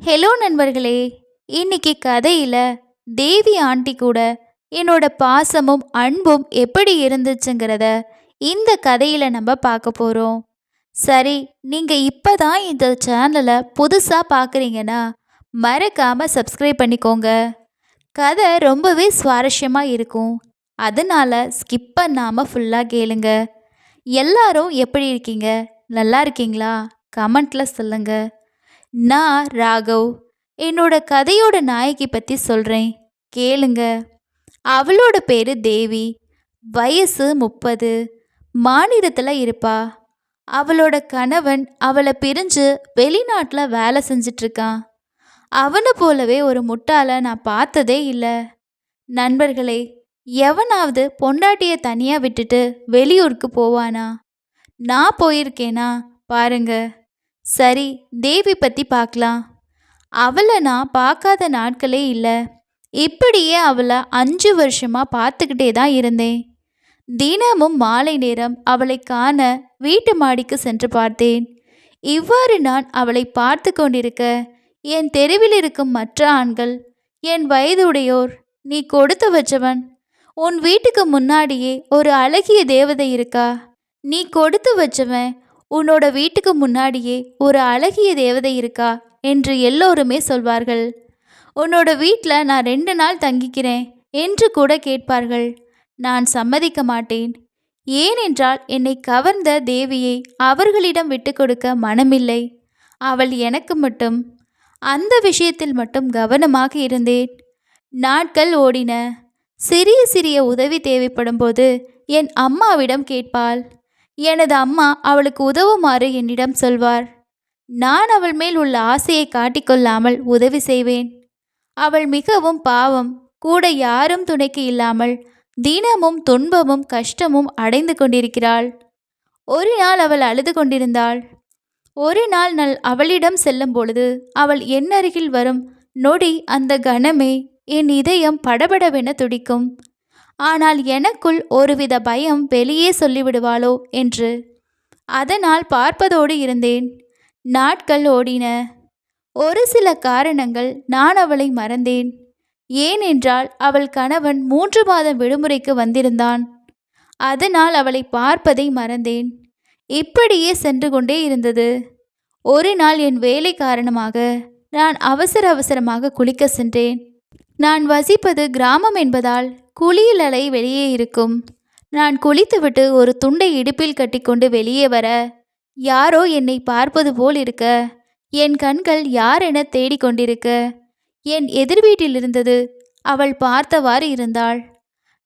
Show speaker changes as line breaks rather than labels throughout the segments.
Hello நண்பர்களே. இன்னைக்கு கதையில தேவி ஆண்டி கூட என்னோட பாசமும் அன்பும் எப்படி இருந்துச்சுங்கிறத இந்த கதையில நம்ம பார்க்க போறோம். சரி, நீங்க இப்பதான் இந்த சேனலை புதுசா பார்க்குறீங்கன்னா மறக்காம சப்ஸ்கிரைப் பண்ணிக்கோங்க. கதை ரொம்பவே சுவாரஸ்யமா இருக்கும். அதனால ஸ்கிப் பண்ணாம ஃபுல்லா கேளுங்க. எல்லாரும் எப்படி இருக்கீங்க? நல்லா இருக்கீங்களா? கமெண்ட்ல சொல்லுங்க. நான் ராகவ். என்னோட கதையோட நாயகி பற்றி சொல்கிறேன், கேளுங்க. அவளோட பேர் தேவி. வயசு 30. மாநிலத்தில் இருப்பா. அவளோட கணவன் அவளை பிரிஞ்சு வெளிநாட்டில் வேலை செஞ்சிட்ருக்கான். அவனை போலவே ஒரு முட்டாளை நான் பார்த்ததே இல்லை. நண்பர்களே, எவனாவது பொண்டாட்டியை தனியாக விட்டுட்டு வெளியூருக்கு போவானா? நான் போயிருக்கேனா? பாருங்க. சரி, தேவி பற்றி பார்க்கலாம். அவளை நான் பார்க்காத நாட்களே இல்லை. இப்படியே அவளை 5 வருஷமாக பார்த்துக்கிட்டே தான் இருந்தேன். தினமும் மாலை நேரம் அவளை காண வீட்டு மாடிக்கு சென்று பார்த்தேன். இவ்வாறு நான் அவளை பார்த்து கொண்டிருக்க என் தெருவில் இருக்கும் மற்ற ஆண்கள், என் வயதுடையோர், நீ கொடுத்து வச்சவன், உன் வீட்டுக்கு முன்னாடியே ஒரு அழகிய தேவதை இருக்கா, நீ கொடுத்து வச்சவன், உன்னோட வீட்டுக்கு முன்னாடியே ஒரு அழகிய தேவதை இருக்கா என்று எல்லோருமே சொல்வார்கள். உன்னோட வீட்டில் நான் 2 நாள் தங்கிக்கிறேன் என்று கூட கேட்பார்கள். நான் சம்மதிக்க மாட்டேன். ஏனென்றால் என்னை கவர்ந்த தேவியை அவர்களிடம் விட்டு கொடுக்க மனமில்லை. அவள் எனக்கு மட்டும். அந்த விஷயத்தில் மட்டும் கவனமாக இருந்தேன். நாட்கள் ஓடின. சிறிய சிறிய உதவி தேவைப்படும் போது என் அம்மாவிடம் கேட்பாள். எனது அம்மா அவளுக்கு உதவுமாறு என்னிடம் சொல்வார். நான் அவள் மேல் உள்ள ஆசையை காட்டிக்கொள்ளாமல் உதவி செய்வேன். அவள் மிகவும் பாவம். கூட யாரும் துணைக்கு இல்லாமல் தினமும் துன்பமும் கஷ்டமும் அடைந்து கொண்டிருக்கிறாள். ஒரு நாள் அவள் அழுது கொண்டிருந்தாள். ஒரு நாள் நான் அவளிடம் செல்லும் பொழுது அவள் என் அருகில் வரும் நொடி அந்த கணமே என் இதயம் படபடவென துடிக்கும். ஆனால் எனக்குள் ஒருவித பயம் வெளியே சொல்லிவிடுவாளோ என்று. அதனால் பார்ப்பதோடு இருந்தேன். நாட்கள் ஓடின. ஒரு சில காரணங்கள் நான் அவளை மறந்தேன். ஏனென்றால் அவள் கணவன் 3 மாதம் விடுமுறைக்கு வந்திருந்தான். அதனால் அவளை பார்ப்பதை மறந்தேன். இப்படியே சென்று கொண்டே இருந்தது. ஒரு நாள் என் வேலை காரணமாக நான் அவசரமாக குளிக்க சென்றேன். நான் வசிப்பது கிராமம் என்பதால் குளியல் அறை வெளியே இருக்கும். நான் குளித்துவிட்டு ஒரு துண்டை இடுப்பில் கட்டிக்கொண்டு வெளியே வர யாரோ என்னை பார்ப்பது போல் இருக்க, என் கண்கள் யார் என தேடிக்கொண்டிருக்க, என் எதிர் வீட்டில் இருந்தது அவள் பார்த்தவாறு இருந்தாள்.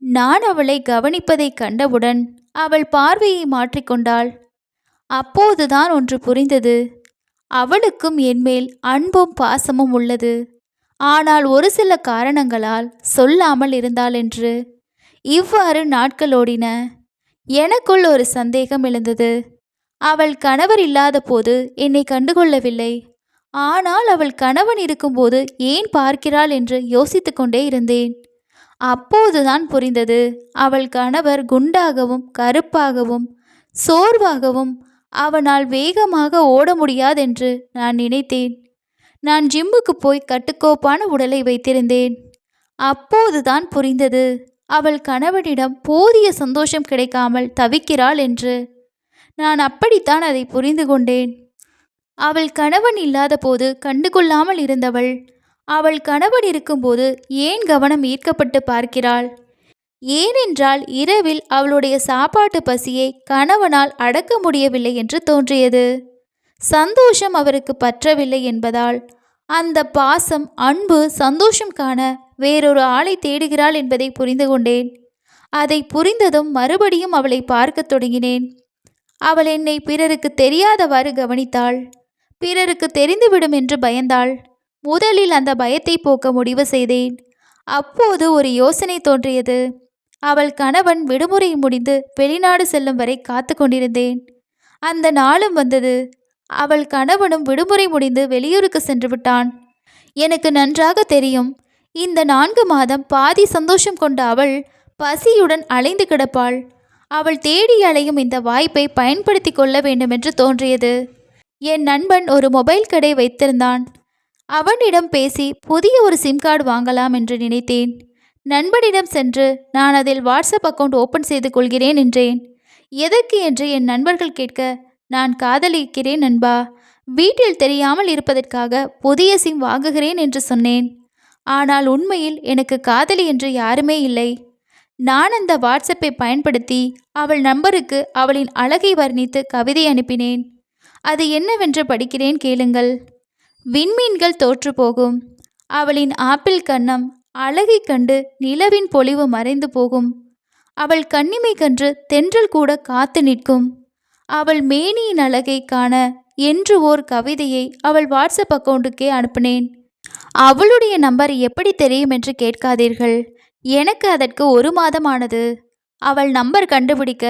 நான் அவளை கவனிப்பதை கண்டவுடன் அவள் பார்வையை மாற்றிக்கொண்டாள். அப்போதுதான் ஒன்று புரிந்தது. அவளுக்கும் என்மேல் அன்பும் பாசமும் உள்ளது. ஆனால் ஒரு சில காரணங்களால் சொல்லாமல் இருந்தாள் என்று. இவ்வாறு நாட்கள் ஓடின. எனக்குள் ஒரு சந்தேகம் எழுந்தது. அவள் கணவர் இல்லாத போது என்னை கண்டுகொள்ளவில்லை. ஆனால் அவள் கணவன் இருக்கும்போது ஏன் பார்க்கிறாள் என்று யோசித்து கொண்டே இருந்தேன். அப்போதுதான் புரிந்தது, அவள் கணவர் குண்டாகவும் கருப்பாகவும் சோர்வாகவும் அவனால் வேகமாக ஓட முடியாதென்று நான் நினைத்தேன். நான் ஜிம்முக்கு போய் கட்டுக்கோப்பான உடலை வைத்திருந்தேன். அப்போதுதான் புரிந்தது, அவள் கணவனிடம் போதிய சந்தோஷம் கிடைக்காமல் தவிக்கிறாள் என்று. நான் அப்படித்தான் அதை புரிந்து கொண்டேன். அவள் கணவன் இல்லாத போது கண்டுகொள்ளாமல் இருந்தவள், அவள் கணவன் இருக்கும்போது ஏன் கவனம் ஈர்க்கப்பட்டு பார்க்கிறாள்? ஏனென்றால் இரவில் அவளுடைய சாப்பாட்டு பசியை கணவனால் அடக்க முடியவில்லை என்று தோன்றியது. சந்தோஷம் அவருக்கு பற்றவில்லை என்பதால் அந்த பாசம், அன்பு, சந்தோஷம் காண வேறொரு ஆளை தேடுகிறாள் என்பதை புரிந்து கொண்டேன். அதை புரிந்ததும் மறுபடியும் அவளை பார்க்க தொடங்கினேன். அவள் என்னை பிறருக்கு தெரியாதவாறு கவனித்தாள். பிறருக்கு தெரிந்துவிடும் என்று பயந்தாள். முதலில் அந்த பயத்தை போக்க முடிவு செய்தேன். அப்போது ஒரு யோசனை தோன்றியது. அவள் கணவன் விடுமுறை முடிந்து வெளிநாடு செல்லும் வரை காத்து கொண்டிருந்தேன். அந்த நாளும் வந்தது. அவள் கணவனும் விடுமுறை முடிந்து வெளியூருக்கு சென்று விட்டான். எனக்கு நன்றாக தெரியும், இந்த 4 மாதம் பாதி சந்தோஷம் கொண்ட அவள் பசியுடன் அலைந்து கிடப்பாள். அவள் தேடி அலையும் இந்த வாய்ப்பை பயன்படுத்தி கொள்ள வேண்டுமென்று தோன்றியது. என் நண்பன் ஒரு மொபைல் கடை வைத்திருந்தான். அவனிடம் பேசி புதிய ஒரு சிம் கார்டு வாங்கலாம் என்று நினைத்தேன். நண்பனிடம் சென்று நான் அதில் வாட்ஸ்அப் அக்கவுண்ட் ஓப்பன் செய்து கொள்கிறேன் என்றேன். எதற்கு என்று என் நண்பர்கள் கேட்க, நான் காதலிக்கிறேன் நண்பா, வீட்டில் தெரியாமல் இருப்பதற்காக புதிய சிம் வாங்குகிறேன் என்று சொன்னேன். ஆனால் உண்மையில் எனக்கு காதலி என்று யாருமே இல்லை. நான் அந்த வாட்ஸ்அப்பை பயன்படுத்தி அவள் நம்பருக்கு அவளின் அழகை வர்ணித்து கவிதை அனுப்பினேன். அது என்னவென்று படிக்கிறேன் கேளுங்கள். விண்மீன்கள் தோற்று போகும், அவளின் ஆப்பிள் கன்னம் அழகை கண்டு நிலவின் பொலிவு மறைந்து போகும், அவள் கண்ணிமை கன்று தென்றல் கூட காத்து நிற்கும், அவள் மேனியின் அழகை காண என்று ஓர் கவிதையை அவள் வாட்ஸ்அப் அக்கவுண்டுக்கே அனுப்பினேன். அவளுடைய நம்பர் எப்படி தெரியும் என்று கேட்காதீர்கள். எனக்கு அதற்கு 1 மாதம் ஆனது அவள் நம்பர் கண்டுபிடிக்க.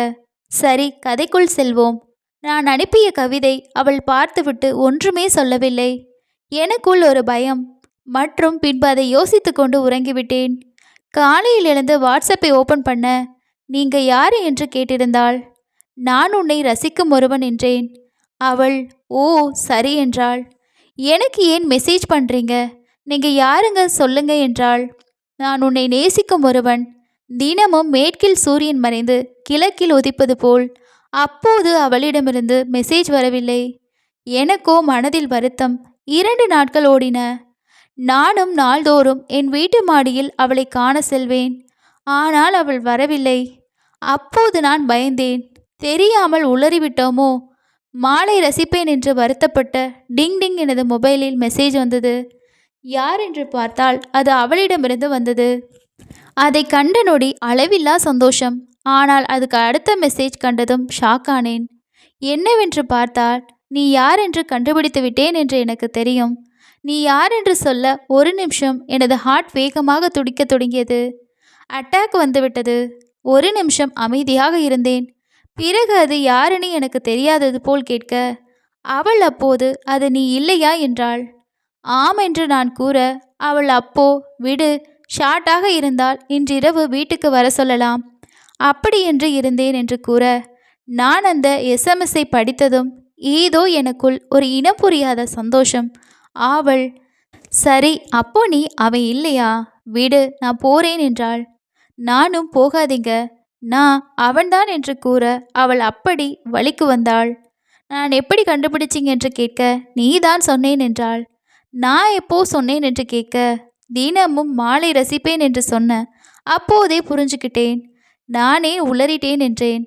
சரி, கதைக்குள் செல்வோம். நான் அனுப்பிய கவிதை அவள் பார்த்துவிட்டு ஒன்றுமே சொல்லவில்லை. எனக்குள் ஒரு பயம் மற்றும் பின்பு அதை யோசித்து கொண்டு உறங்கிவிட்டேன். காலையில் எழுந்து வாட்ஸ்அப்பை ஓப்பன் பண்ண, நீங்க யாரு என்று கேட்டிருந்தாள். நான் உன்னை ரசிக்கும் ஒருவன் என்றேன். அவள் ஓ சரி என்றாள். எனக்கு ஏன் மெசேஜ் பண்ணுறீங்க, நீங்கள் யாருங்க சொல்லுங்க என்றாள். நான் உன்னை நேசிக்கும் ஒருவன், தினமும் மேற்கில் சூரியன் மறைந்து கிழக்கில் உதிப்பது போல். அப்போது அவளிடமிருந்து மெசேஜ் வரவில்லை. எனக்கோ மனதில் வருத்தம். 2 நாட்கள் ஓடின. நானும் நாள்தோறும் என் வீட்டு மாடியில் அவளை காண செல்வேன். ஆனால் அவள் வரவில்லை. அப்போது நான் பயந்தேன். தெரியாமல் உளறிவிட்டோமோ. மாலை ரசிப்பேன் என்று வருத்தப்பட்ட டிங் டிங் எனது மொபைலில் மெசேஜ் வந்தது. யார் என்று பார்த்தால் அது அவளிடமிருந்து வந்தது. அதை கண்ட நொடி அளவில்லா சந்தோஷம். ஆனால் அதுக்கு அடுத்த மெசேஜ் கண்டதும் ஷாக் ஆனேன். என்னவென்று பார்த்தால், நீ யார் என்று கண்டுபிடித்து விட்டேன் என்று எனக்கு தெரியும். நீ யார் என்று சொல்ல 1 நிமிஷம் எனது ஹார்ட் வேகமாக துடிக்க தொடங்கியது. அட்டாக் வந்துவிட்டது. 1 நிமிஷம் அமைதியாக இருந்தேன். பிறகு அது யாருன்னு எனக்கு தெரியாதது போல் கேட்க, அவள் அப்போது அது நீ இல்லையா என்றாள். ஆம் என்று நான் கூற, அவள் அப்போ விடு, ஷார்ட்டாக இருந்தால் இன்றிரவு வீட்டுக்கு வர சொல்லலாம், அப்படி என்று இருந்தேன் என்று கூற, நான் அந்த எஸ்எம்எஸ்ஸை படித்ததும் ஏதோ எனக்குள் ஒரு இனம் புரியாத சந்தோஷம். அவள் சரி, அப்போ நீ அவன் இல்லையா, விடு, நான் போறேன் என்றாள். நானும் போகாதீங்க, நான் அவன்தான் என்று கூற, அவள் அப்படி வழிக்கு வந்தாள். நான் எப்படி கண்டுபிடிச்சிங்க என்று கேட்க, நீதான் சொன்னேன் என்றாள். நான் எப்போ சொன்னேன் என்று கேட்க, தினமும் மாலை ரசிப்பேன் என்று சொன்ன. அப்போதே புரிஞ்சுக்கிட்டேன். நானே உளறிட்டேன் என்றேன்.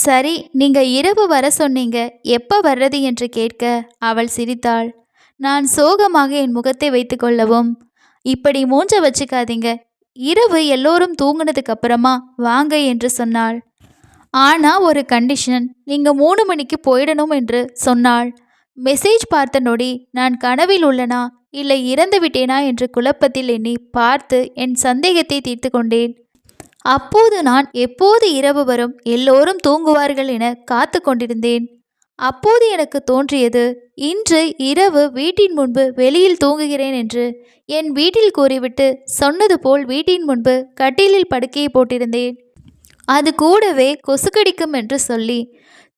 சரி, நீங்க இரவு வர சொன்னீங்க, எப்போ வர்றது என்று கேட்க, அவள் சிரித்தாள். நான் சோகமாக என் முகத்தை வைத்து கொள்ளவும், இப்படி மூஞ்ச வச்சுக்காதீங்க, இரவு எல்லோரும் தூங்கினதுக்கு அப்புறமா வாங்க என்று சொன்னாள். ஆனால் ஒரு கண்டிஷன், நீங்கள் 3 மணிக்கு போயிடணும் என்று சொன்னாள். மெசேஜ் பார்த்த நொடி நான் கனவில் உள்ளனா இல்லை இறந்து விட்டேனா என்று குழப்பத்தில் எண்ணி பார்த்து என் சந்தேகத்தை தீர்த்து கொண்டேன். அப்போது நான் எப்போது இரவு வரும், எல்லோரும் தூங்குவார்கள் என காத்து கொண்டிருந்தேன். அப்போது எனக்கு தோன்றியது, இன்று இரவு வீட்டின் முன்பு வெளியில் தூங்குகிறேன் என்று என் வீட்டில் கூறிவிட்டு சொன்னது போல் வீட்டின் முன்பு கட்டிலில் படுக்கையை போட்டிருந்தேன். அது கூடவே கொசு கடிக்கும் என்று சொல்லி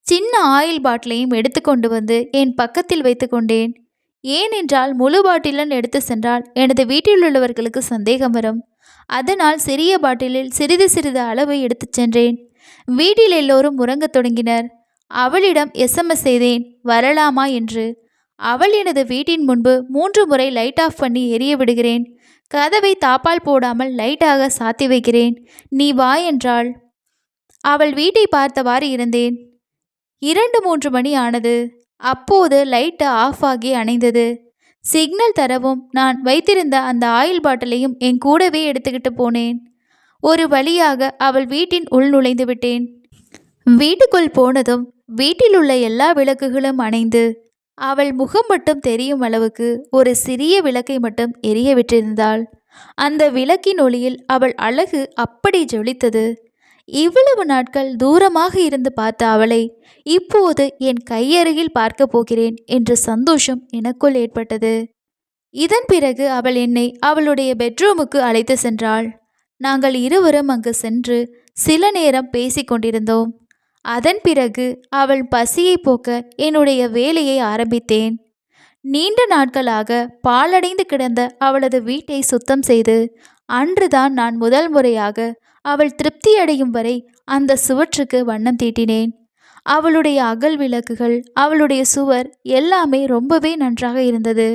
சின்ன ஆயில் பாட்டிலையும் எடுத்துக்கொண்டு வந்து என் பக்கத்தில் வைத்து கொண்டேன். ஏனென்றால் முழு பாட்டிலுடன் எடுத்து சென்றால் எனது வீட்டில் உள்ளவர்களுக்கு சந்தேகம் வரும். அதனால் சிறிய பாட்டிலில் சிறிது சிறிது அளவு எடுத்து சென்றேன். வீட்டில் எல்லோரும் உறங்கத் தொடங்கினர். அவளிடம் எஸ்எம்எஸ் செய்தேன், வரலாமா என்று. அவள் எனது வீட்டின் முன்பு 3 முறை லைட் ஆஃப் பண்ணி எரிய விடுகிறேன். கதவை தாப்பால் போடாமல் லைட்டாக சாத்தி வைக்கிறேன். நீ வா என்றாள். அவள் வீட்டை பார்த்தவாறு இருந்தேன். 2-3 மணி ஆனது. அப்போது லைட்டு ஆஃப் ஆகி அணைந்தது. சிக்னல் தரவும் நான் வைத்திருந்த அந்த ஆயில் பாட்டிலையும் என் கூடவே எடுத்துக்கிட்டு போனேன். ஒரு வழியாக அவள் வீட்டின் உள் நுழைந்து விட்டேன். வீட்டுக்குள் போனதும் வீட்டில் உள்ள எல்லா விளக்குகளும் அணைந்து அவள் முகம் மட்டும் தெரியும் அளவுக்கு ஒரு சிறிய விளக்கை மட்டும் எரிய விட்டிருந்தாள். அந்த விளக்கின் ஒளியில் அவள் அழகு அப்படி ஜொலித்தது. இவ்வளவு நாட்கள் தூரமாக இருந்து பார்த்த அவளை இப்போது என் கையருகில் பார்க்க போகிறேன் என்ற சந்தோஷம் எனக்குள் ஏற்பட்டது. இதன் பிறகு அவள் என்னை அவளுடைய பெட்ரூமுக்கு அழைத்து சென்றாள். நாங்கள் இருவரும் அங்கு சென்று சில நேரம் பேசி கொண்டிருந்தோம். அதன் பிறகு அவள் பசியை போக்க என்னுடைய வேலையை ஆரம்பித்தேன். நீண்ட நாட்களாக பாழடைந்து கிடந்த அவளது வீட்டை சுத்தம் செய்து அன்றுதான் நான் முதல் முறையாக அவள் திருப்தியடையும் வரை அந்த சுவற்றுக்கு வண்ணம் தீட்டினேன். அவளுடைய அகல் விளக்குகள், அவளுடைய சுவர் எல்லாமே ரொம்பவே நன்றாக இருந்தது.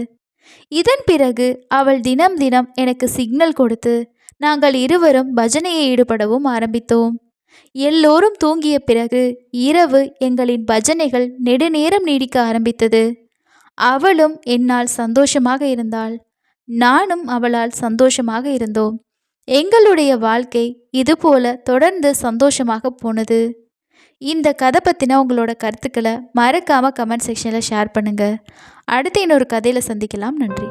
இதன் பிறகு அவள் தினம் தினம் எனக்கு சிக்னல் கொடுத்து நாங்கள் இருவரும் பஜனையை ஈடுபடவும் ஆரம்பித்தோம். எல்லோரும் தூங்கிய பிறகு இரவு எங்களின் பஜனைகள் நெடுநேரம் நீடிக்க ஆரம்பித்தது. அவளும் என்னால் சந்தோஷமாக இருந்தாள், நானும் அவளால் சந்தோஷமாக இருந்தோம். எங்களுடைய வாழ்க்கை இதுபோல தொடர்ந்து சந்தோஷமாக போனது. இந்த கதை பற்றின உங்களோட கருத்துக்களை மறக்காமல் கமெண்ட் செக்ஷனில் ஷேர் பண்ணுங்கள். அடுத்து இன்னொரு கதையில் சந்திக்கலாம். நன்றி.